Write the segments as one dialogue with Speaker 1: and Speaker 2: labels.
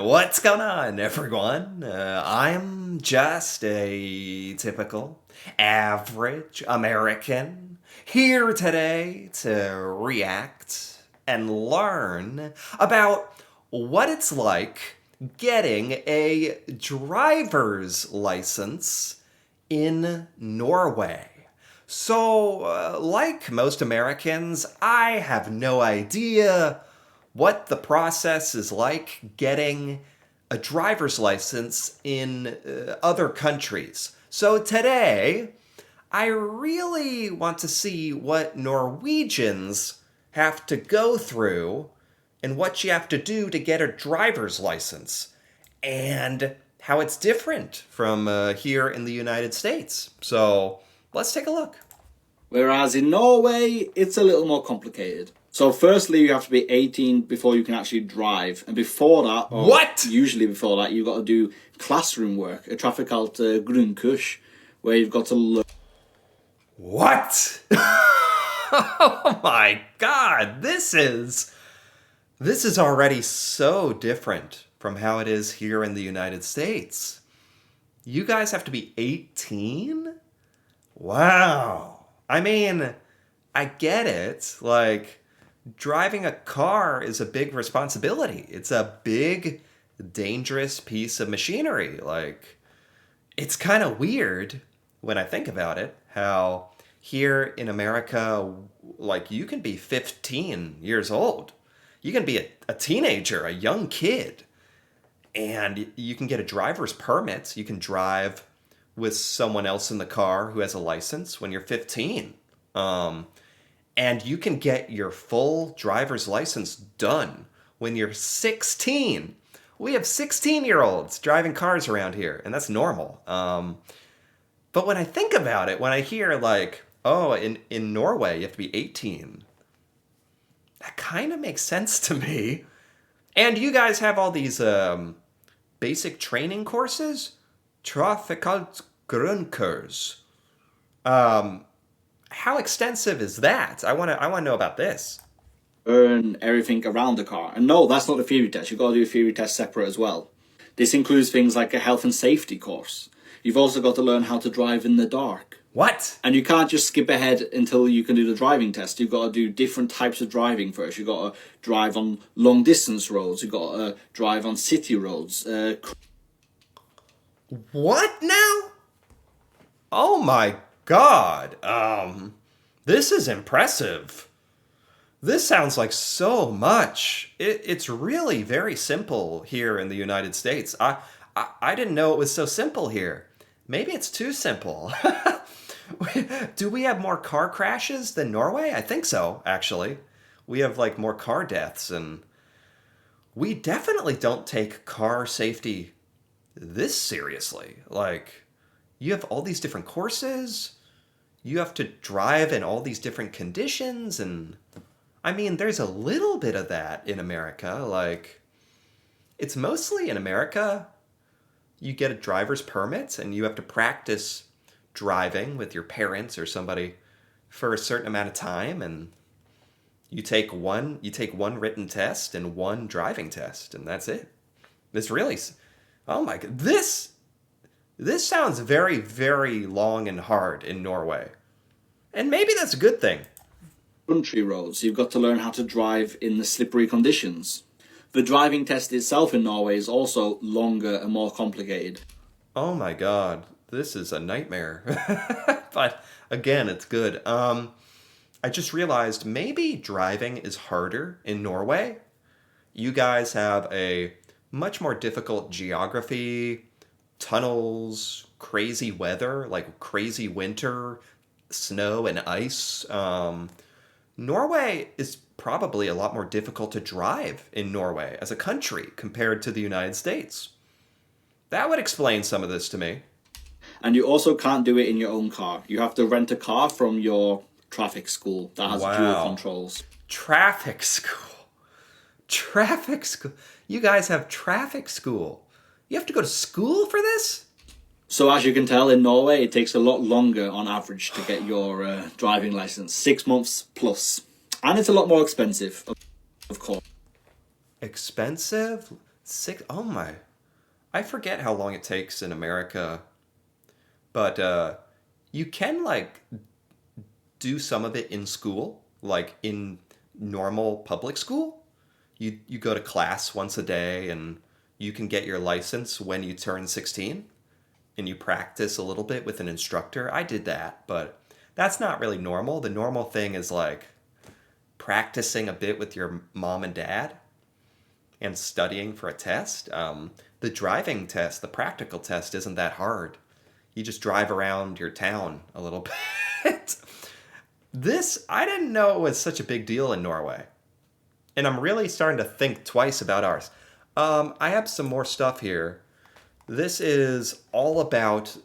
Speaker 1: What's going on, everyone? I'm just a typical, average American here today to react and learn about what it's like getting a driver's license in Norway. So, like most Americans, I have no idea what the process is like getting a driver's license in other countries. So today, I really want to see what Norwegians have to go through and what you have to do to get a driver's license and how it's different from here in the United States. So let's take a look.
Speaker 2: Whereas in Norway, it's a little more complicated. So firstly, you have to be 18 before you can actually drive. And before that, or
Speaker 1: What?
Speaker 2: usually before that, you've got to do classroom work, a trafikalt grunnkurs, where you've got to learn.
Speaker 1: What? Oh my god, this is already so different from how it is here in the United States. You guys have to be 18? Wow. I mean, I get it. Like, driving a car is a big responsibility. It's a big, dangerous piece of machinery. Like, it's kind of weird when I think about it, how here in America, like, you can be 15 years old. You can be a teenager, a young kid, and you can get a driver's permit. You can drive with someone else in the car who has a license when you're 15. Um, and you can get your full driver's license done when you're 16. We have 16-year-olds driving cars around here, and that's normal. But when I think about it, when I hear like, oh, in Norway you have to be 18, that kind of makes sense to me. And you guys have all these basic training courses, trafikalt grunnkurs. Um, how extensive is that? I want to know about this.
Speaker 2: Earn everything around the car. And no, that's not the theory test. You've got to do a theory test separate as well. This includes things like a health and safety course. You've also got to learn how to drive in the dark.
Speaker 1: What?
Speaker 2: And you can't just skip ahead until you can do the driving test. You've got to do different types of driving first. You've got to drive on long distance roads. You've got to drive on city roads.
Speaker 1: What now? Oh my god. This is impressive. This sounds like so much. It's really very simple here in the United States. I didn't know it was so simple here. Maybe it's too simple. Do we have more car crashes than Norway? I think so, actually. We have like more car deaths, and we definitely don't take car safety this seriously. Like, you have all these different courses, you have to drive in all these different conditions, and I mean, there's a little bit of that in America. Like, it's mostly in America. You get a driver's permit and you have to practice driving with your parents or somebody for a certain amount of time, and you take one written test and one driving test, and that's it. This really, oh my god, this sounds very, very long and hard in Norway. And maybe that's a good thing.
Speaker 2: Country roads. You've got to learn how to drive in the slippery conditions. The driving test itself in Norway is also longer and more complicated.
Speaker 1: Oh my god, this is a nightmare. But again, it's good. I just realized maybe driving is harder in Norway. You guys have a much more difficult geography, tunnels, crazy weather, like crazy winter, snow and ice. Norway is probably a lot more difficult to drive in Norway as a country compared to the United States. That would explain some of this to me.
Speaker 2: And you also can't do it in your own car. You have to rent a car from your traffic school that has dual
Speaker 1: Wow.
Speaker 2: controls.
Speaker 1: Traffic school. Traffic school. You guys have traffic school. You have to go to school for this?
Speaker 2: So as you can tell, in Norway, it takes a lot longer on average to get your driving license. 6 months plus. And it's a lot more expensive, of course.
Speaker 1: Expensive? Six, oh my. I forget how long it takes in America, but you can like do some of it in school, like in normal public school. You go to class once a day and you can get your license when you turn 16 and you practice a little bit with an instructor. I did that, but that's not really normal. The normal thing is like practicing a bit with your mom and dad and studying for a test. The driving test, the practical test, isn't that hard. You just drive around your town a little bit. This, I didn't know it was such a big deal in Norway. And I'm really starting to think twice about ours. I have some more stuff here. This is all about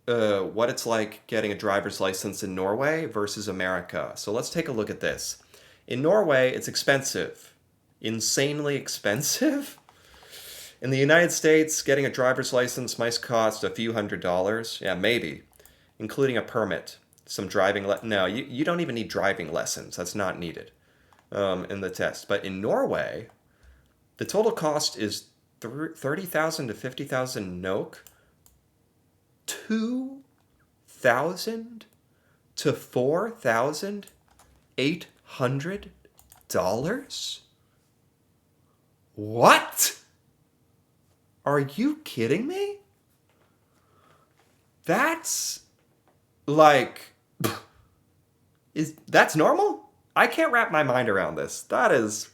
Speaker 1: what it's like getting a driver's license in Norway versus America. So let's take a look at this. In Norway, it's expensive. Insanely expensive. In the United States, getting a driver's license might cost a few $100s. Yeah, maybe. Including a permit. Some no, you don't even need driving lessons. That's not needed in the test. But in Norway, the total cost is 30,000 to 50,000 NOK. 2,000 to $4,800? What? Are you kidding me? That's like that's normal? I can't wrap my mind around this. That's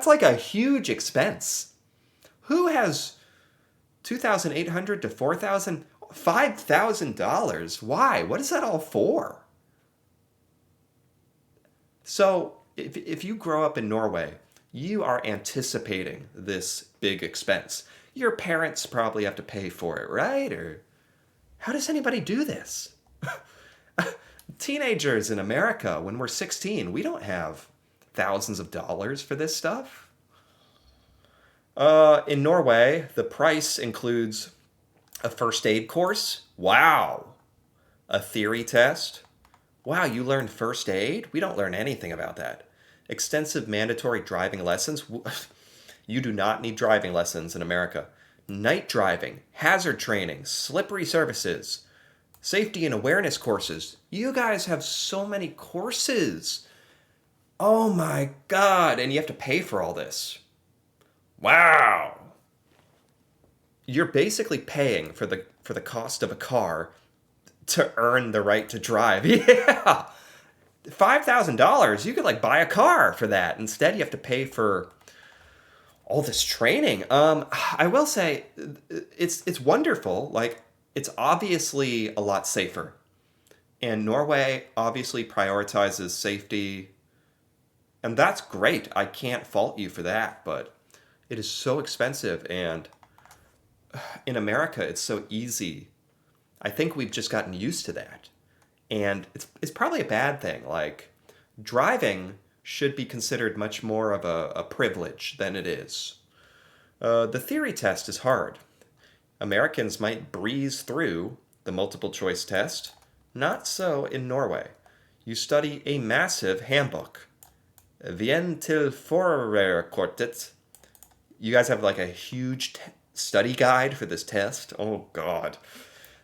Speaker 1: like a huge expense. Who has 2,800 to 4,000, $5,000? Why? What is that all for? So, if you grow up in Norway, you are anticipating this big expense. Your parents probably have to pay for it, right? Or how does anybody do this? Teenagers in America, when we're 16, we don't have thousands of dollars for this stuff. In Norway, the price includes a first aid course. Wow. A theory test. Wow, you learn first aid? We don't learn anything about that. Extensive mandatory driving lessons. You do not need driving lessons in America. Night driving, hazard training, slippery surfaces, safety and awareness courses. You guys have so many courses. Oh my God. And you have to pay for all this. Wow. You're basically paying for the cost of a car to earn the right to drive. Yeah. $5,000, you could like buy a car for that. Instead, you have to pay for all this training. I will say it's wonderful. Like it's obviously a lot safer. And Norway obviously prioritizes safety. And that's great. I can't fault you for that, but it is so expensive, and in America it's so easy. I think we've just gotten used to that. And it's probably a bad thing. Like driving should be considered much more of a privilege than it is. The theory test is hard. Americans might breeze through the multiple choice test. Not so in Norway. You study a massive handbook. Vien til forerkortet. You guys have like a huge study guide for this test. Oh God.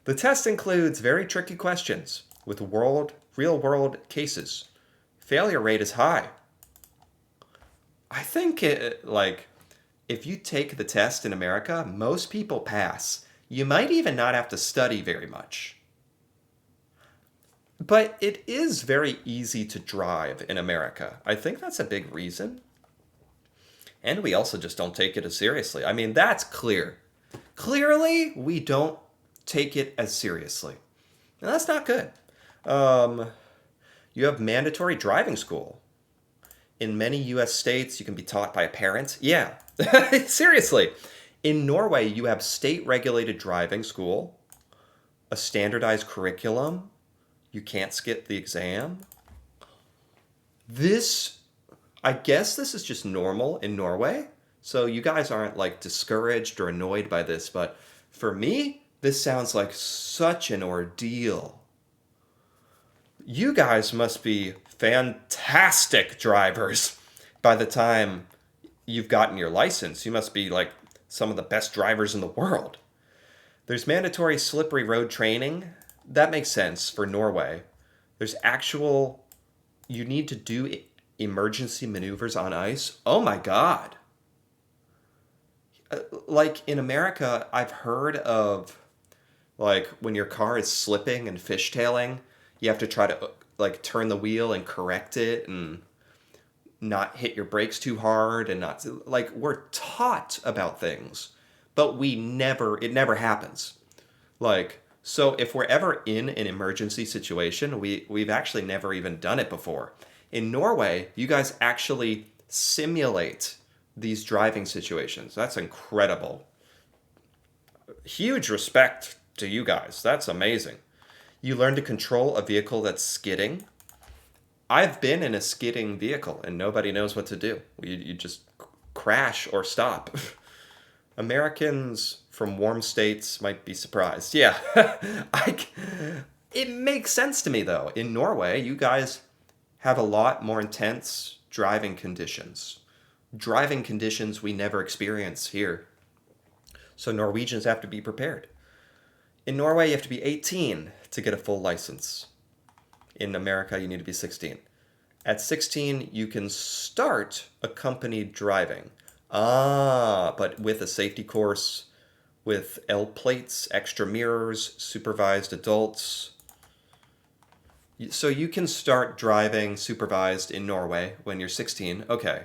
Speaker 1: The test includes very tricky questions with real world cases. Failure rate is high. I think if you take the test in America, most people pass. You might even not have to study very much. But it is very easy to drive in America. I think that's a big reason. And we also just don't take it as seriously. I mean, that's clear. Clearly, we don't take it as seriously. And that's not good. You have mandatory driving school. In many U.S. states, you can be taught by a parent. Yeah, seriously. In Norway, you have state-regulated driving school, a standardized curriculum. You can't skip the exam. I guess this is just normal in Norway. So you guys aren't like discouraged or annoyed by this, but for me, this sounds like such an ordeal. You guys must be fantastic drivers by the time you've gotten your license. You must be like some of the best drivers in the world. There's mandatory slippery road training. That makes sense for Norway. There's actual, you need to do emergency maneuvers on ice. Oh my God. Like in America, I've heard of like when your car is slipping and fishtailing, you have to try to like turn the wheel and correct it and not hit your brakes too hard and not like we're taught about things, but it never happens. Like, so if we're ever in an emergency situation, we've actually never even done it before. In Norway, you guys actually simulate these driving situations. That's incredible. Huge respect to you guys. That's amazing. You learn to control a vehicle that's skidding. I've been in a skidding vehicle and nobody knows what to do. You just crash or stop. Americans from warm states might be surprised. Yeah, it makes sense to me though. In Norway, you guys have a lot more intense driving conditions. Driving conditions we never experience here. So Norwegians have to be prepared. In Norway, you have to be 18 to get a full license. In America, you need to be 16. At 16, you can start accompanied driving. But with a safety course, with L plates, extra mirrors, supervised adults. So you can start driving supervised in Norway when you're 16. Okay.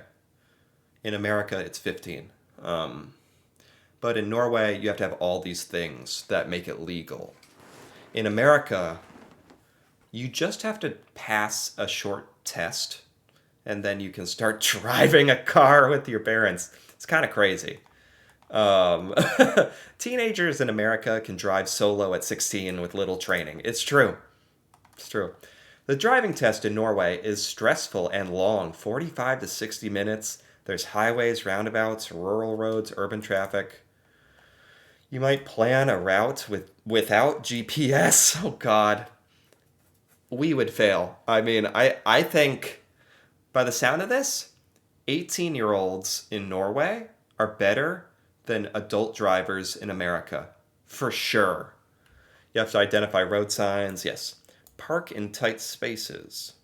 Speaker 1: In America, it's 15. But in Norway, you have to have all these things that make it legal. In America, you just have to pass a short test, and then you can start driving a car with your parents. It's kind of crazy. Teenagers in America can drive solo at 16 with little training. It's true. It's true. The driving test in Norway is stressful and long, 45 to 60 minutes. There's highways, roundabouts, rural roads, urban traffic. You might plan a route without GPS. Oh, God. We would fail. I mean, I think by the sound of this, 18-year-olds in Norway are better than adult drivers in America. For sure. You have to identify road signs, yes. Park in tight spaces.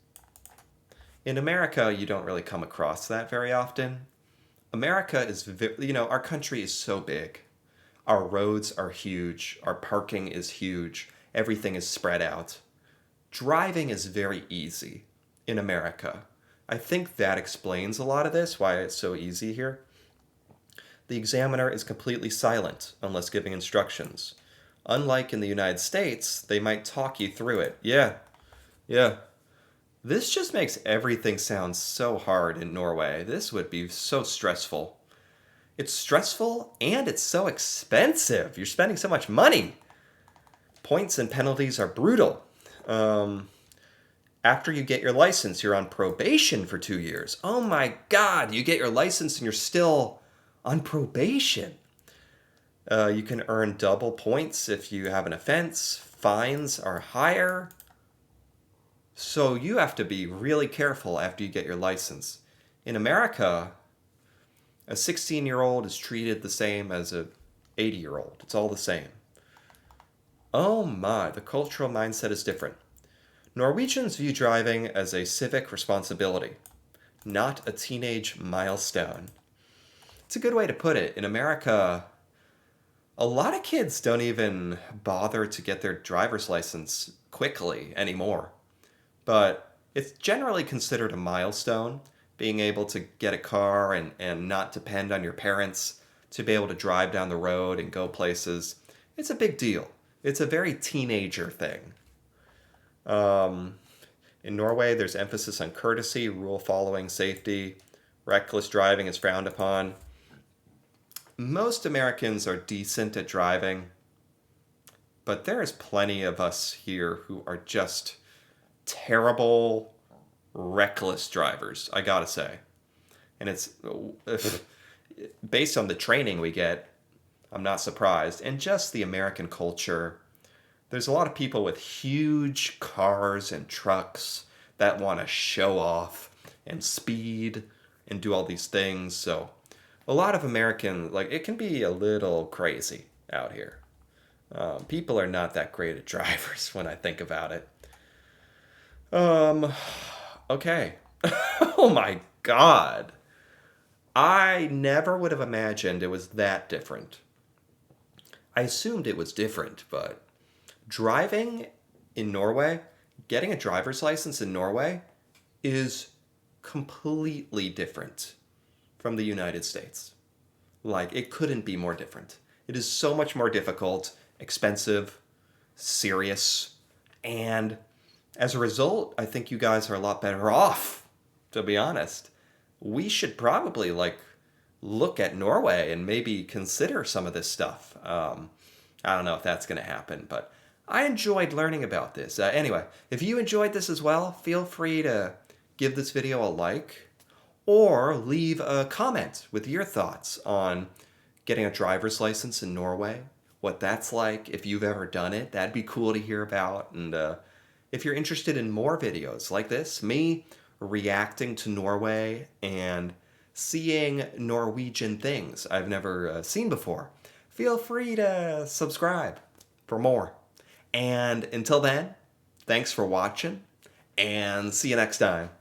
Speaker 1: In America, you don't really come across that very often. America is, our country is so big. Our roads are huge. Our parking is huge. Everything is spread out. Driving is very easy in America. I think that explains a lot of this, why it's so easy here. The examiner is completely silent unless giving instructions. Unlike in the United States, they might talk you through it. Yeah. This just makes everything sound so hard in Norway. This would be so stressful. It's stressful and it's so expensive. You're spending so much money. Points and penalties are brutal. After you get your license, you're on probation for 2 years. Oh my God, you get your license and you're still on probation. You can earn double points if you have an offense. Fines are higher. So you have to be really careful after you get your license. In America, a 16-year-old is treated the same as a 80-year-old. It's all the same. Oh my, the cultural mindset is different. Norwegians view driving as a civic responsibility, not a teenage milestone. It's a good way to put it. In America, a lot of kids don't even bother to get their driver's license quickly anymore. But it's generally considered a milestone, being able to get a car and not depend on your parents, to be able to drive down the road and go places. It's a big deal. It's a very teenager thing. In Norway, there's emphasis on courtesy, rule following, safety. Reckless driving is frowned upon. Most Americans are decent at driving, but there is plenty of us here who are just terrible, reckless drivers, I gotta say. And it's based on the training we get, I'm not surprised. And just the American culture. There's a lot of people with huge cars and trucks that want to show off and speed and do all these things. So a lot of American, like, it can be a little crazy out here. People are not that great at drivers when I think about it. Um, okay. Oh my God. I never would have imagined it was that different. I assumed it was different, but driving in Norway, getting a driver's license in Norway is completely different from the United States. Like, it couldn't be more different. It is so much more difficult, expensive, serious, and as a result, I think you guys are a lot better off, to be honest. We should probably, like, look at Norway and maybe consider some of this stuff. I don't know if that's going to happen, but I enjoyed learning about this. Anyway, if you enjoyed this as well, feel free to give this video a like or leave a comment with your thoughts on getting a driver's license in Norway, what that's like, if you've ever done it. That'd be cool to hear about. And if you're interested in more videos like this, me reacting to Norway and seeing Norwegian things I've never seen before, feel free to subscribe for more. And until then, thanks for watching, and see you next time.